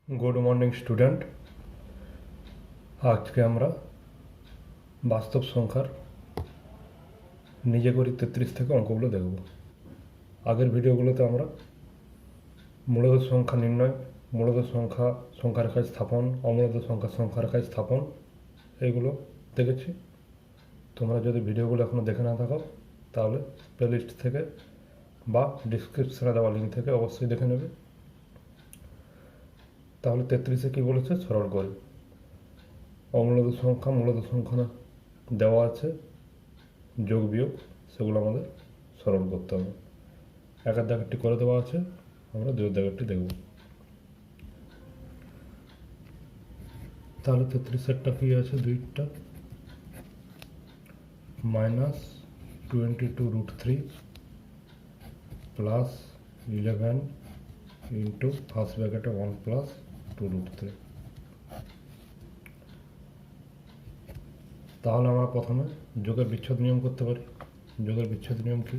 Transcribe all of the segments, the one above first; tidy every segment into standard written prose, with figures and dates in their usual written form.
Good morning student. आज के আমরা বাস্তব সংখ্যার নিজে করি 33 থেকে অঙ্কগুলো দেখব। আগের ভিডিওগুলোতে আমরা মূলদ সংখ্যা নির্ণয়, মূলদ সংখ্যা সংখ্যারেখায় স্থাপন, অমূলদ সংখ্যা সংখ্যারেখায় স্থাপন এইগুলো দেখেছি। তোমরা যদি ভিডিওগুলো এখনও দেখে না থাকো তাহলে প্লেলিস্ট থেকে বা ডিসক্রিপশনে দেওয়া লিঙ্ক থেকে অবশ্যই দেখে নেবে। তাহলে 33-এ কী বলেছে সরল করি। অমূলদ সংখ্যা মূলদ সংখ্যা দেওয়া আছে, যোগ বিয়োগ সেগুলো আমাদের সরল করতে হবে। একের দাগেরটি করে দেওয়া আছে, আমরা দুই দাগেরটি দেখব। তাহলে 33-এরটা কী আছে, দুইটা -22√3 প্লাস 11 ইন্টু ফার্স্ট ব্র্যাকেটে 1 প্লাস 2√3। তাহলে আমরা প্রথমে যোগের বিচ্ছেদ নিয়ম করতে পারি। যোগের বিচ্ছেদ নিয়ম কি?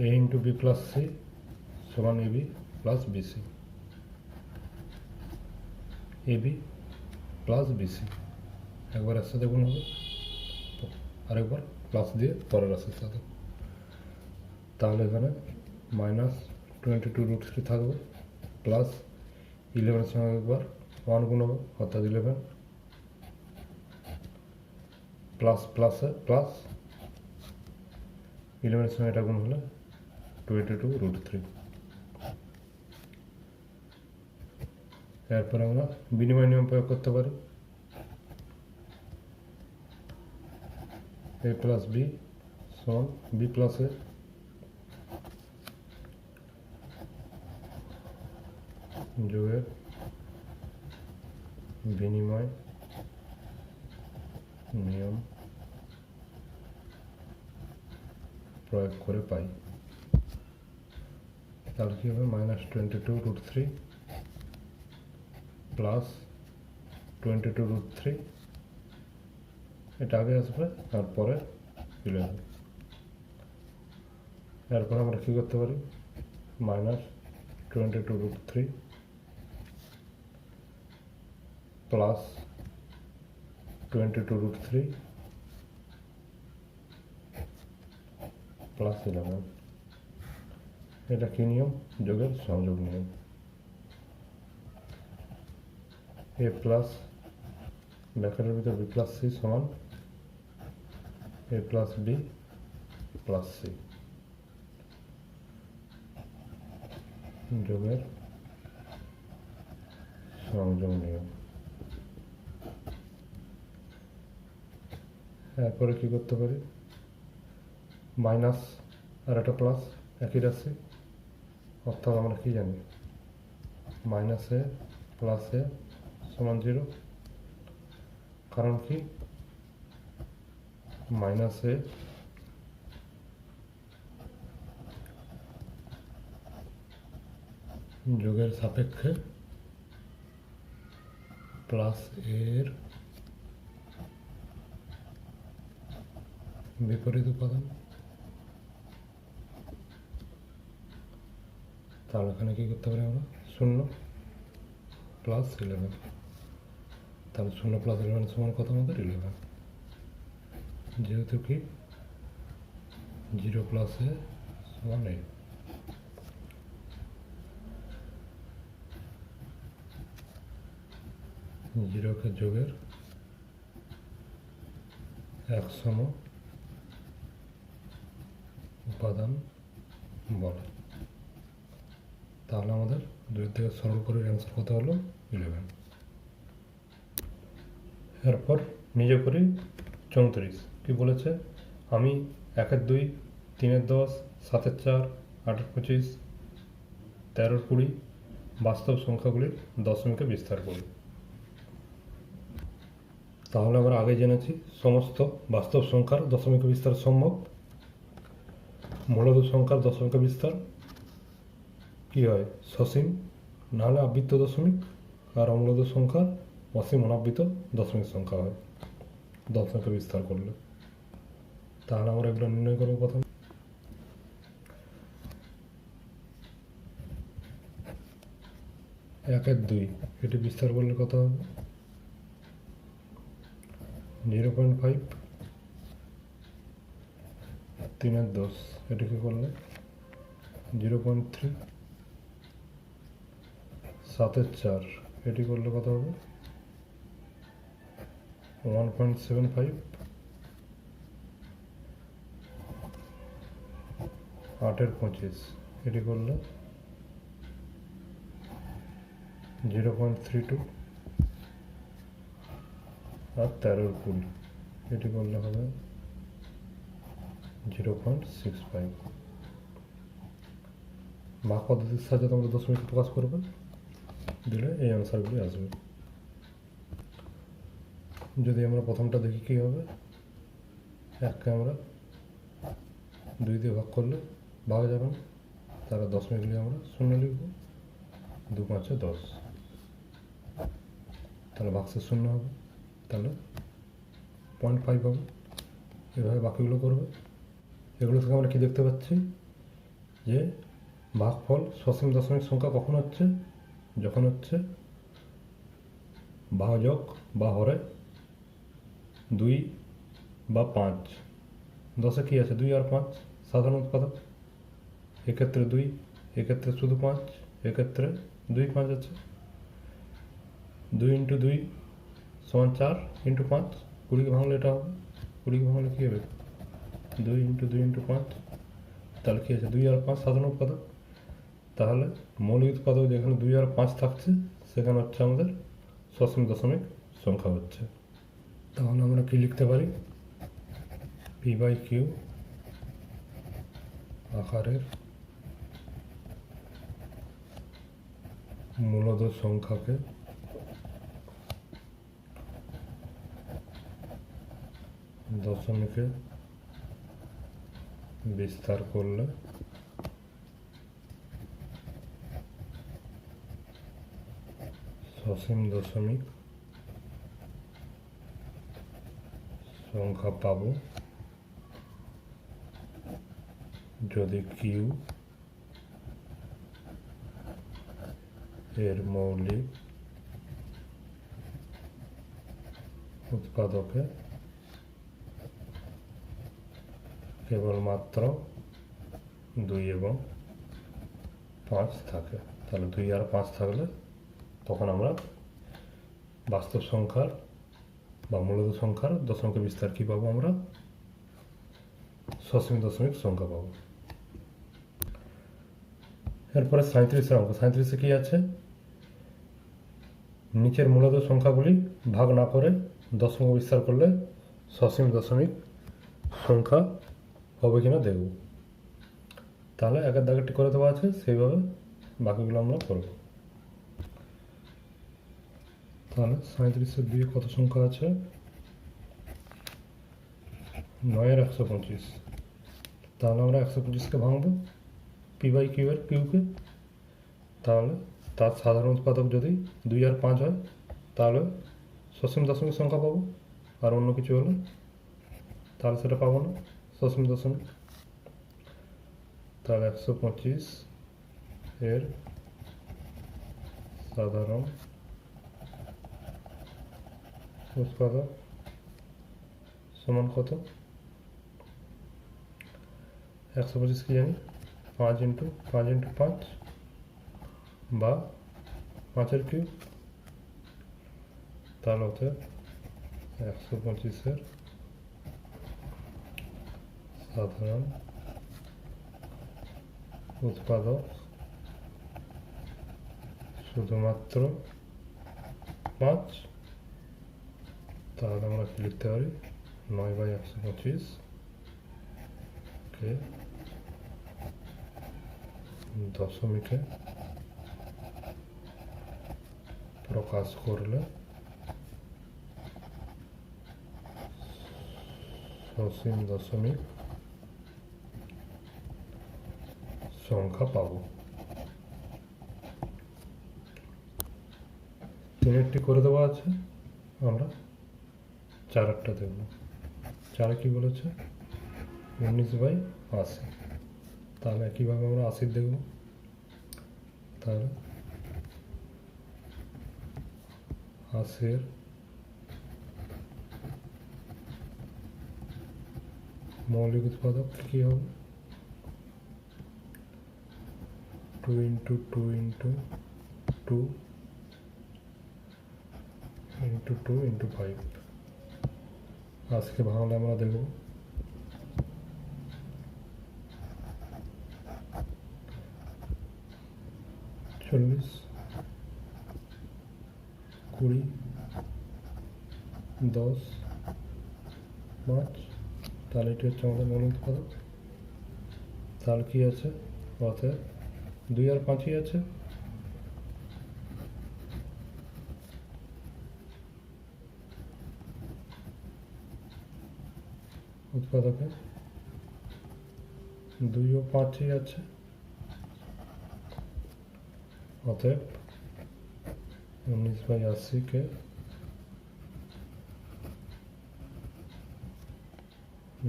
a into B plus C সমান AB plus BC. AB plus BC একবার এর সাথে গুণ হবে, আরেকবার প্লাস দিয়ে পরের রাশির সাথে। তাহলে এখানে -22√3 থাকবে, প্লাস 11-এর সঙ্গে একবার 1 গুণ হবে অর্থাৎ 11, প্লাস প্লাসে প্লাস 11-এর সঙ্গে এটা গুণ হলে 22√3। এরপর আমরা বিনিময় নিয়ম প্রয়োগ করতে পারি। a প্লাস বি সমান বি প্লাস এ, যোগের বিনিময় নিয়ম প্রয়োগ করে পাই। তাহলে কী হবে, -22√3 প্লাস 22√3, এটা আগে আসবে তারপরে 11। এরপর আমরা কী করতে পারি, -22√3 প্লাস 22√3 প্লাস 11। এটা কী নিয়ম? যোগের সংযোগ নিয়ম। এ প্লাস ব্র্যাকেটের ভিতর বি প্লাস সি সমান এ প্লাস বি প্লাস সি, যোগের সংযোগ নিয়ম। এরপরে কী করতে পারি, মাইনাস আর একটা প্লাস একই রাশি, অর্থাৎ আমরা কী জানি -a প্লাস a সমান 0। কারণ কি, -a যোগের সাপেক্ষে প্লাস এর বিপরীত উপাদান। তাহলে এখানে কী করতে পারি আমরা, 0 প্লাস 11। তাহলে 0 প্লাস 11 সমান কত আমাদের 11, যেহেতু কি 0 প্লাস এ সমান 8। জিরোকে যোগের এক সম উপাদান বলে। তাহলে আমাদের 2 থেকে সরল করে অ্যান্সার কত হলো 11। এরপর নিজে করি 34। কি বলেছে, আমি 1-2, 3-10, 7-4, 8-25, 13-20 বাস্তব সংখ্যাগুলির দশমিকে বিস্তার করি। তাহলে আমরা আগে জেনেছি সমস্ত বাস্তব সংখ্যার দশমিকে বিস্তার সম্ভব। মূলদ সংখ্যার দশমিকে বিস্তার কী হয়, সসীম নাহলে আবৃত্ত দশমিক, আর অমূলত সংখ্যা অসীম অনাবৃত দশমিক সংখ্যা হয় দশমিকে বিস্তার করলে। তাহলে আমরা এগুলো নির্ণয় করবো। প্রথমে একের 2 এটি বিস্তার করলে কত হবে? 0.5। 3-এর 10 এটিকে করলে 0.3। 7-এর 4 এটি করলে কত হবে? 1.75। 8-এর 25 এটি করলে 0.32। আর 13-এর 20 এটি করলে হবে 0.65। ভাগ পদ্ধতির সাহায্যে তোমরা দশমিক প্রকাশ করবে, দিলে এই অ্যান্সারগুলি আসবে। যদি আমরা প্রথমটা দেখি কী হবে, 1কে আমরা 2 দিয়ে ভাগ করলে ভাগ যাবে না, তারা দশমিকগুলি আমরা 0 লিখব। 2×5 = 10, তাহলে ভাগশেষ 0 হবে, তাহলে 0.5 হবে। এভাবে বাকিগুলো করবে। এগুলো থেকে আমরা কী দেখতে পাচ্ছি যে ভাগফল সসীম দশমিক সংখ্যা কখন হচ্ছে? যখন হচ্ছে ভাজক বা হরে 2 বা 5। 10-এ কী আছে? 2 আর 5 সাধারণ উৎপাদক। এক্ষেত্রে 2, এক্ষেত্রে শুধু 5, এক্ষেত্রে 2, 5 আছে। 2 × 2 = 4 × 5। 20কে ভাঙলে এটা হবে। 20কে ভাঙলে কী হবে? 2 × 2 × 5। তাহলে কী আছে? 2 আর 5 সাধারণ উৎপাদক। তাহলে মৌলিক উৎপাদক যেখানে 2 আর 5 থাকছে সেখানে হচ্ছে আমাদের সসীম দশমিক সংখ্যা হচ্ছে। তাহলে আমরা কি লিখতে পারি? P/Q আকারের মূলদ সংখ্যাকে দশমিকে বিস্তার করলে সসীম দশমিক সংখ্যা পাব যদি কিউ এর মৌলিক উৎপাদকে কেবলমাত্র 2 এবং 5 থাকে। তাহলে 2 আর 5 থাকলে তখন আমরা বাস্তব সংখ্যার বা মূলদ সংখ্যার দশমিকের বিস্তার কী পাবো? আমরা সসীম দশমিক সংখ্যা পাবো। এরপরে 37-এর অঙ্ক। 37-এ কী আছে? নিচের মূলদ সংখ্যাগুলি ভাগ না করে দশমিক বিস্তার করলে সসীম দশমিক সংখ্যা হবে কিনা দেখব। তাহলে একের দাগেরটি করে দেওয়া আছে, সেইভাবে বাকিগুলো আমরা করব। তাহলে 37-এর 2 কত সংখ্যা আছে? 9-এর 125। তাহলে আমরা 125কে ভাঙব P/Q এর কিউকে। তাহলে তার সাধারণ উৎপাদক যদি 2 আর 5 হয় তাহলে সসীম দশমিক সংখ্যা পাবো, আর অন্য কিছু হলে তাহলে সেটা পাবো না সসীম দশমিক। তাহলে 125 এর সাধারণ উৎপাদক সমান কত? 125 কি জানি? 5 × 5 × 5 বা 5-এর কিউব। তাহলে হচ্ছে 125-এর সাধারণ উৎপাদক শুধুমাত্র 5। তাহলে আমরা কি লিখতে পারি? 9/125 কে দশমিকে প্রকাশ করলে সসীম দশমিক সংখ্যা পাব। তিনেরটি করে দেওয়া আছে, আমরা চারেরটা দেখব। চারে কী বলেছে? 19/80। তাহলে একইভাবে আমরা 80 দেখব। তাহলে 80-এর মৌলিক উৎপাদক কী হবে? 2 × 2 × 2 × 2 × 5। আজকে ভাঙলে আমরা দেখব 40, 20, 10, 5। তাহলে এটি হচ্ছে আমাদের মৌলিক উৎপাদক। তাহলে কী আছে? অতএব 2 আর 5ই আছে। উৎপাদকে 2 ও 5ই আছে। অতএব 19/80-কে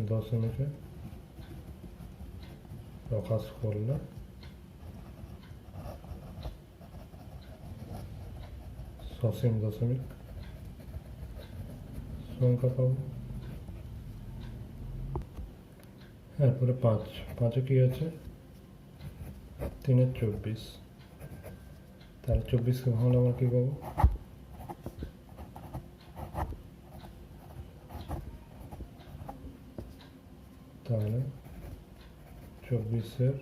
10 প্রকাশ করলে সসীম দশমিক সংখ্যা পাবো। এরপরে 5 কি আছে? 3-24। তাহলে 24কে ভাঙলে আমরা কী পাবো? তাহলে 24-এর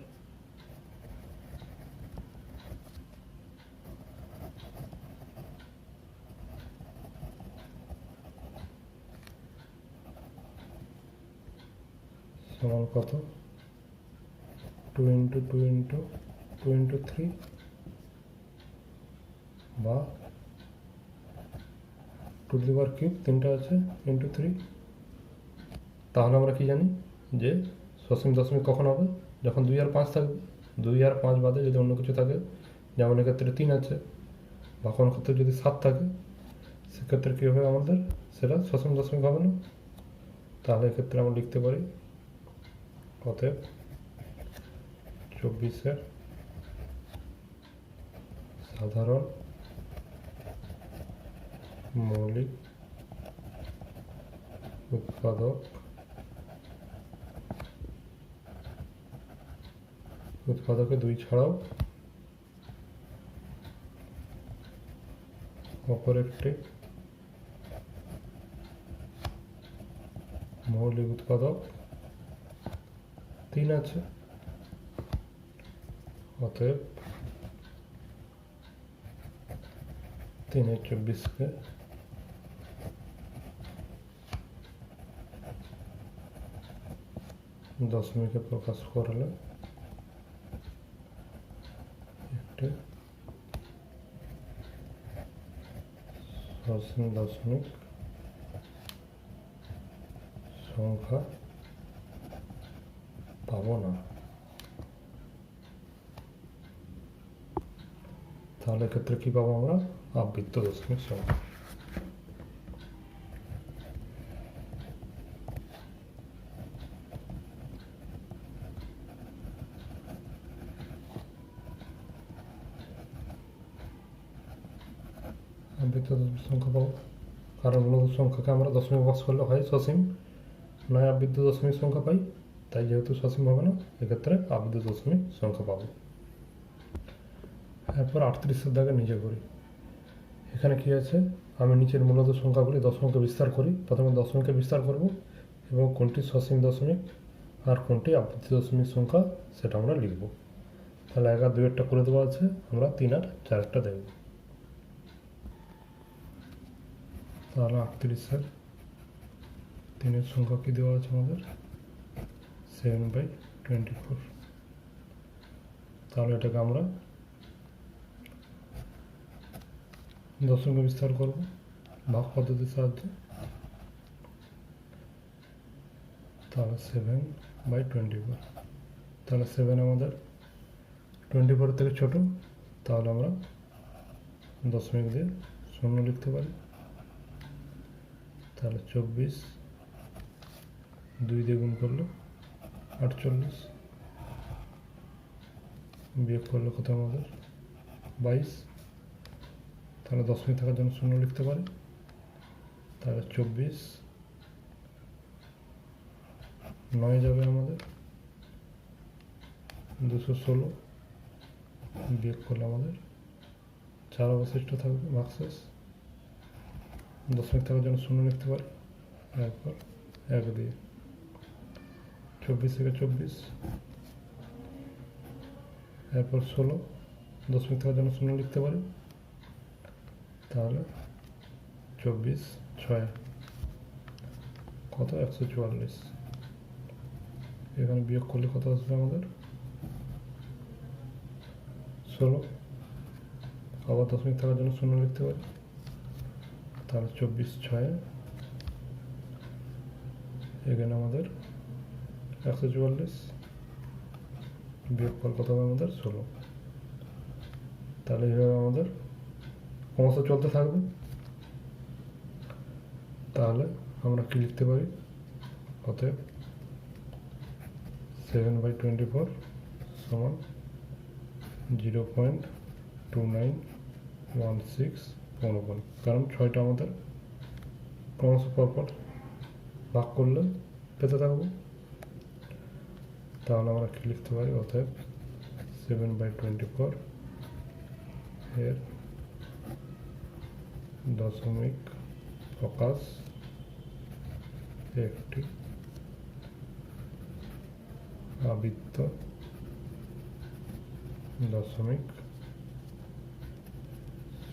সমান কত? 2 × 2 × 2 × 3 বা 2³ 3টা আছে × 3। তাহলে আমরা কি জানি যে সসীম দশমিক কখন হবে? যখন 2 আর 5 থাকবে। 2 আর 5 বাদে যদি অন্য কিছু থাকে, যেমন এক্ষেত্রে 3 আছে, বা কোনো ক্ষেত্রে যদি 7 থাকে, সেক্ষেত্রে কী হবে আমাদের? সেটা সসীম দশমিক হবে না। তাহলে এক্ষেত্রে আমরা লিখতে পারি অতএব 24-এর সাধারণ মৌলিক উৎপাদকে 2 ছাড়াও অপর একটি মৌলিক উৎপাদক 3 আছে। অতএব 3/24-কে দশমিকে প্রকাশ করলে একটি সসীম দশমিক সংখ্যা পাবো না। তাহলে এক্ষেত্রে কী পাবো আমরা? আবৃত্ত দশমিক সংখ্যা। আবৃত্ত দশমিক সংখ্যা পাবো, কারণ মূলত সংখ্যাকে আমরা দশমিক প্রকাশ করলে হয় সসীম, নয় আবৃত্ত দশমিক সংখ্যা পাই। তাই যেহেতু সসীম হবে না, এক্ষেত্রে আবৃত্ত দশমিক সংখ্যা পাবো। এরপর 38-এর দাগে নিচে করি। এখানে কি আছে? আমি নিচের মূলত সংখ্যাগুলি দশমিকে বিস্তার করি। প্রথমে দশমিকে বিস্তার করব এবং কোনটি সসীম দশমিক আর কোনটি আবৃত্ত দশমিক সংখ্যা সেটা আমরা লিখব। তাহলে 1 আর 2-এরটা করে দেওয়া আছে, আমরা 3 আর 4-এরটা দেখব। তাহলে 38-এর 3-এর সংখ্যা কী দেওয়া আছে আমাদের? 7/24। তাহলে এটাকে আমরা দশমিকে বিস্তার করব ভাগ পদ্ধতির সাহায্যে। তাহলে 7/24। তাহলে 7 আমাদের 24 থেকে ছোট, তাহলে আমরা দশমিক দিয়ে শূন্য লিখতে পারি। তাহলে 24 2 দিয়ে গুণ করলে 48, বিয়োগ করলে কত আমাদের 22। তাহলে দশমিক থাকার জন্য শূন্য লিখতে পারি। তাহলে 24 9 যাবে আমাদের 216, বিয়োগ করলে আমাদের 4 অবশিষ্ট থাকবে, ভাগশেষ। দশমিক থাকার জন্য শূন্য লিখতে পারি, এরপর 1 দিয়ে 24 থেকে 24, এরপর 16, দশমিক থাকার জন্য শূন্য লিখতে পারি। তাহলে 24 6 কত 144, এখানে বিয়োগ করলে কত আসবে আমাদের 16, আবার দশমিক থাকার জন্য শূন্য লিখতে পারি। তাহলে 24 6 এখানে আমাদের 144, বিয়োগ করলে কত হবে আমাদের 16। তাহলে এইভাবে আমাদের ক্রমশ চলতে থাকবে। তাহলে আমরা কি লিখতে পারি, অতএব 7/24 সমান 0.2916 পৌনপণি, কারণ 6টা আমাদের ক্রমশ পরপর ভাগ করলে পেতে থাকবো। তাহলে আমরা কি লিখতে পারি, অতএব 7/24 এর দশমিক প্রকাশ একটি আবৃত্ত দশমিক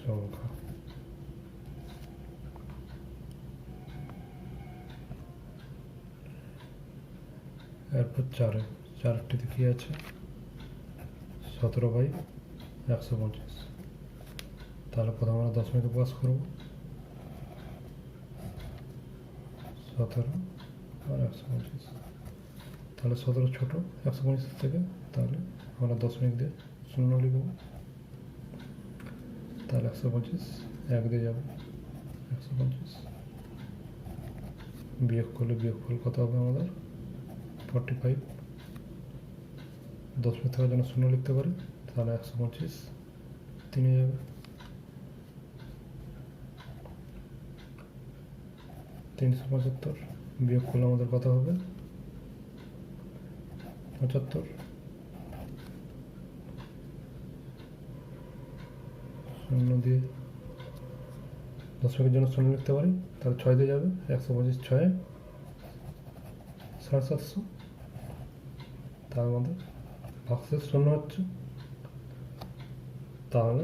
সংখ্যা। এরপর চারটিতে কি আছে, 17/125। তাহলে প্রথমে আমরা দশমিকে প্রকাশ করব, 17 আর 125। তাহলে 17 ছোট 125 থেকে, তাহলে আমরা দশমিক দিয়ে শূন্য লিখব। তাহলে 125 1 দিয়ে যাবে 125, বিয়োগ করলে বিয়োগফল কত হবে আমাদের 45। দশমিক থাকার জন্য শূন্য লিখতে পারি। তাহলে 125 3 যাবে, 375, বিয়োগ করলে আমাদের কত হবে 75। শূন্য দিয়ে দশমিকের জন্য শূন্য লিখতে পারি। তাহলে 6 দিয়ে যাবে, 125 6 750। তার আমাদের ভাগশেষ শূন্য হচ্ছে। তাহলে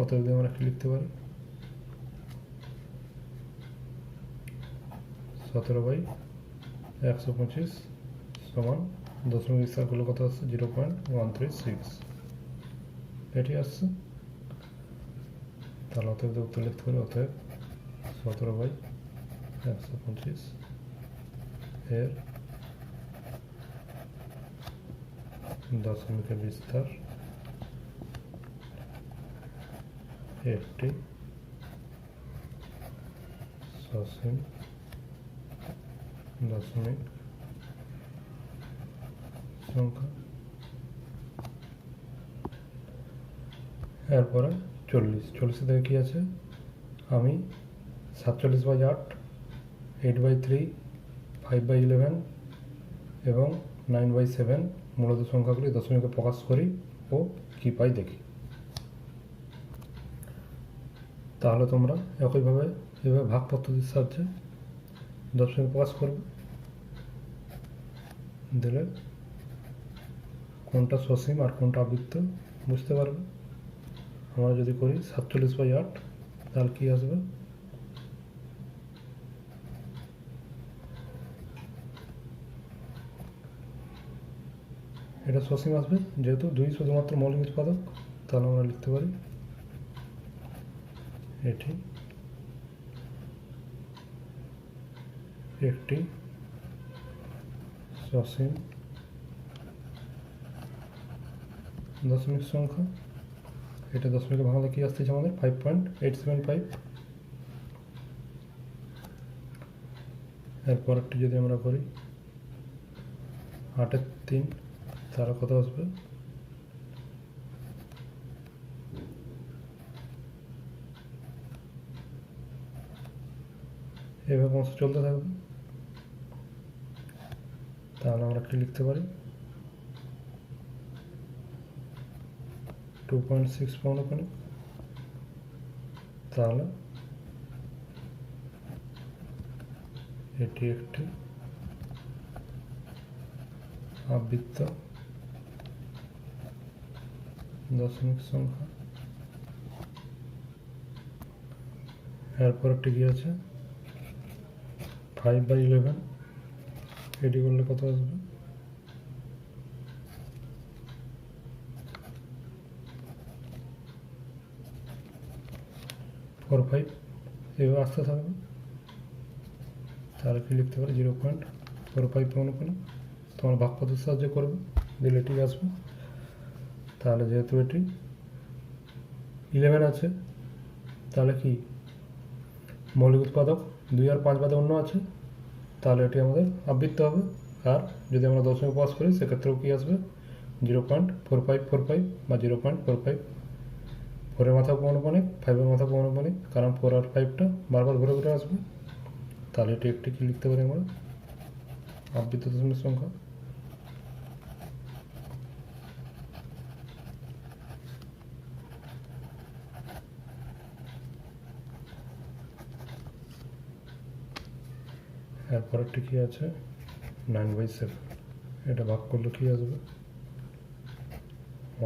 অতএব দিয়ে আমরা কি লিখতে পারি, 17/125 সমান দশমিক বিস্তার করলে কত আসছে 0.136, এটি আসছে। তাহলে অতএব উত্তর লিখতে পারি, অতএব 17/125 এর দশমিকের বিস্তার একটি সসীম দশমিক সংখ্যা। এরপরে 40 থেকে কি আছে, আমি 47/8 8/3 5/11 এবং 9/7 মূলত সংখ্যাগুলি দশমিকে প্রকাশ করি ও কি পাই দেখি। তাহলে তোমরা একইভাবে এভাবে ভাগ পদ্ধতির সাহায্যে দশমিকে প্রকাশ করবে, দিলে কোনটা সসীম আর কোনটা আবৃত্ত বুঝতে পারবে। আমরা যদি করি 47/8, তাহলে কি আসবে, এটা সসীম আসবে, যেহেতু 2 শুধুমাত্র মৌলিক উৎপাদক। তাহলে আমরা লিখতে পারি এটি একটি সসীম দশমিক সংখ্যা। এটা দশমিকে ভাঙলে কি আসতেছে আমাদের 5.875। এরপরটি যদি আমরা করি 8 এর 3, তাহলে কত আসবে? এভাবে অংশ চলতে থাকবে। তাহলে আমরা কি লিখতে পারি? 2.6 পৌনকণিক। তাহলে এটি একটি আবৃত্ত দশমিক সংখ্যা। এরপরটি কি আছে? 5/11। এটি করলে কত আসবে? 45। এভাবে আসতে থাকবে। তাহলে কি লিখতে পারি? 0.45 পৌনকণিক। তোমার ভাগ পদ্ধতির সাহায্য করবে, দিলে ঠিক আসবে। তাহলে যেহেতু এটি 11 আছে, তাহলে কি মৌলিক উৎপাদক 2 আর 5 বাদে অন্য আছে, তাহলে এটি আমাদের আবৃত্ত হবে। আর যদি আমরা দশমিক পাস করি সেক্ষেত্রেও কি আসবে? 0.4545 বা 0.45। 4-এর মাথা পৌনকণিক, 5-এর মাথা পৌনকণিক, কারণ 4 আর 5টা বারবার ঘুরে ঘুরে আসবে। তাহলে এটি একটি কি লিখতে পারি আমরা? আবৃত্ত দশমিক সংখ্যা। এরপরেরটি কি আছে? 9/7। এটা ভাগ করলে কি আসবে?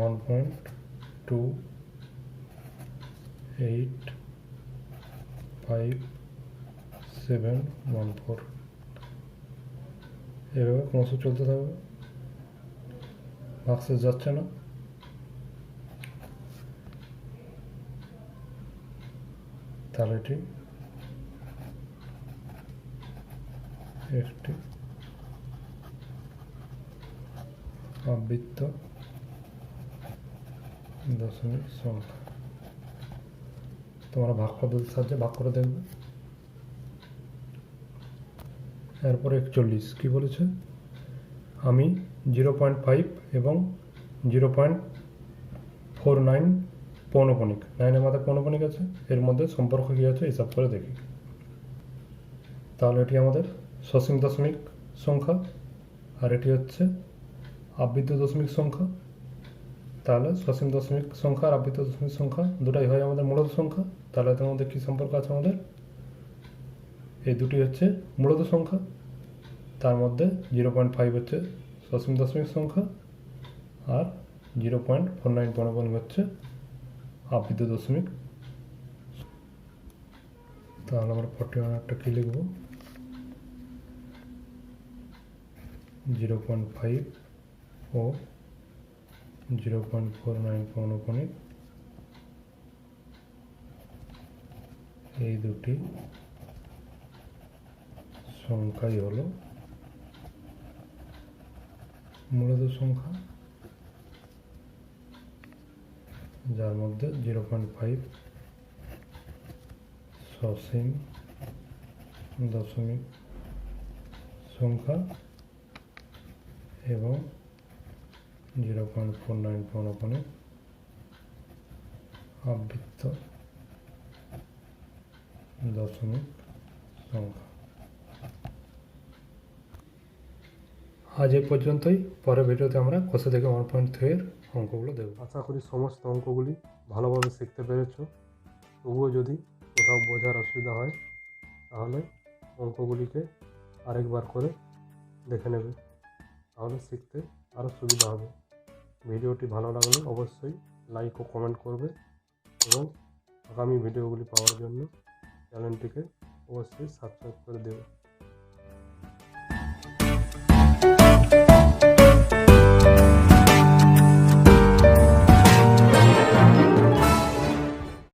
1.285,714। এভাবে ক্রমশ চলতে থাকবে, ভাগশেষ যাচ্ছে না। তাহলে এটি একটি আবৃত্ত দশমিক সংখ্যা। তোমরা ভাগ পদ্ধতির সাহায্যে ভাগ করে দেখবে। এরপর 41 কি বলেছে? আমি 0.5 এবং 0.49 পৌনকণিক, 9-এর মাথায় পৌনকণিক আছে, এর মধ্যে সম্পর্ক কী আছে হিসাব করে দেখি। তাহলে এটি আমাদের সসীম দশমিক সংখ্যা, আর এটি হচ্ছে আবৃত্ত দশমিক সংখ্যা। তাহলে সসীম দশমিক সংখ্যা আর আবৃত্ত দশমিক সংখ্যা দুটাই হয় আমাদের মূলত সংখ্যা। তাহলে এদের মধ্যে কী সম্পর্ক আছে আমাদের? এই দুটি হচ্ছে মূলত সংখ্যা, তার মধ্যে 0.5 হচ্ছে সসীম দশমিক সংখ্যা আর 0.49 পৌনকণিক হচ্ছে আবৃত্ত দশমিক। তাহলে আমরা 41 কি লিখব? 0.5 ও 0.49 পৌনকণিক এই দুটি সংখ্যাই হলো মূলত সংখ্যা, যার মধ্যে 0.5 সসীম দশমিক সংখ্যা এবং 0.49 পৌনকণিক আবৃত্ত দশমিক সংখ্যা। আজ এই পর্যন্তই। পরের ভিডিওতে আমরা কোষে থেকে 1.3 এর অঙ্কগুলো দেখব। আশা করি সমস্ত অঙ্কগুলি ভালোভাবে শিখতে পেরেছ। তবুও যদি কোথাও বোঝার অসুবিধা হয় তাহলে অঙ্কগুলিকে আরেকবার করে দেখে নেবে, তাহলে শিখতে আরও সুবিধা হবে। ভিডিওটি ভালো লাগলে অবশ্যই লাইক ও কমেন্ট করবে এবং আগামী ভিডিওগুলি পাওয়ার জন্য চ্যানেলটিকে অবশ্যই সাবস্ক্রাইব করে দেবে।